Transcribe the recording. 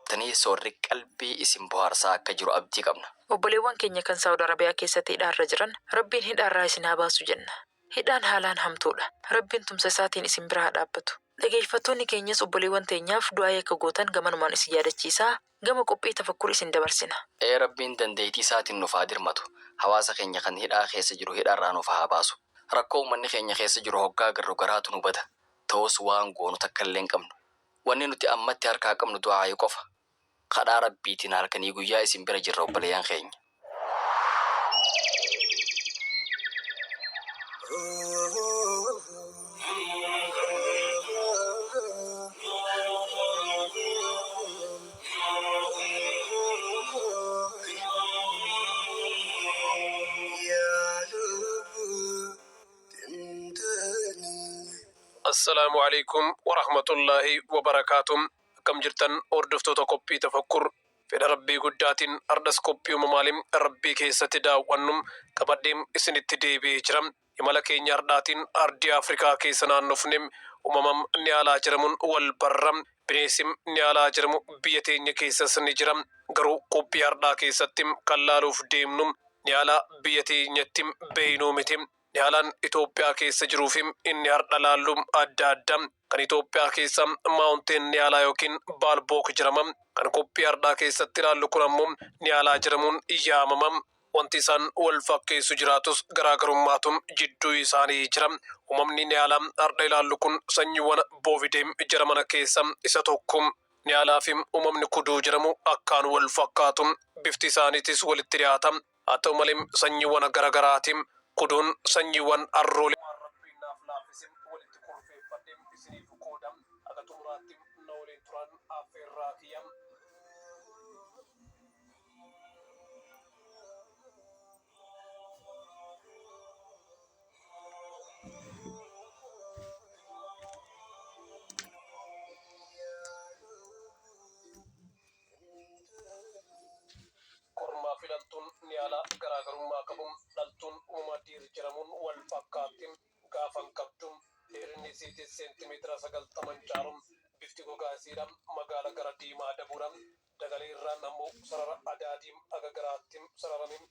dhaabattanii soorri qalbii isin bohaarsaa akka jiru abdii qabna. Obboleewwan keenya kan Saawud Arabiyaa keessatti hidhaarra jiran Rabbiin hidhaarraa isin haa baasu jenna. Hidhaan haalaan hamtuudha. Rabbiin tumsa isaatiin isin bira haa dhaabbatu. Dhageeffattoonni keenyas obboleewwan teenyaaf du'aa akka gootan gamanumaan isin yaadachiisaa gama qophii tafakkur isin dabarsina. Rabbiin dandeettii isaatiin nuuf haa dirmatu. Hawaasa keenya kan hidhaa keessa jiru hidhaarraa nuuf haa baasu. Rakkoo uummanni keenya keessa jiru hoggaa garuu garaatu nu bada. Ta'us waan goonu takka illee hin qabnu. Wanni nuti ammatti harkaa qabnu du'aa qofa. Kadhaa Rabbiitiin halkanii guyyaa isin bira jirra obboleeyyan keenya. السلام عليكم ورحمة الله وبركاته. كم جرتن أردفتو تقبي تفكر في ربي قدات أردس كوبي وممالم ربي كيسة دا ونم كبديم إسن التدي بيجرم يملكي نيارداتين أردي أفريقيا كيسنا نفنم وممم نيالا جرمون والبرم بنيسم نيالا جرمو بيتين كيسة سنجرم غرو كوبي أردا كيستم كالالوف ديمنم نيالا بيتين يتم بينومتم Yaalaan Itoophiyaa keessa jiruufim inni har'a laallum adda addam kan Itoophiyaa keessa maawunteen Niyaalaa yookiin Baalbook jedhamam kan qophii har'aa keessatti ilaallu kun ammoo Niyaalaa jedhamuun yaamamam. Wanti isaan wal fakkeessu jiraatus garaagarummaatuun jidduu isaanii jira. Uumamni Niyaalaa har'a ilaallu kun sanyiiwwan Boovideem jedhaman keessa isa tokko. Niyaalaa fi uumamni Kuduu jedhamu akkaan wal fakkaatuun bifti isaaniitis walitti dhiyaata. Haa ta'u malee sanyiiwwan garaagaraatiin Kuduun sanyiiwwan arroolee waan Rabbiin naaf laaffisim walitti kurfeeffadheem isiniif qoodam akka xumuraatti na waliin turan affeerraa kiyyam. Kormaa fi dhaltuun Niyaalaa garaagarummaa qabum. Dhaltuun uumamaa dhiirri jedhamuun wal fakkaattiin gaafan qabdum. Dheerinni isiitis seentimeetira 90 caalum. Bifti gogaa isiidhaan magaala gara diimaa dabuudhaan dagalee irraan ammoo sarara adaadiim aga garaattiin sararamin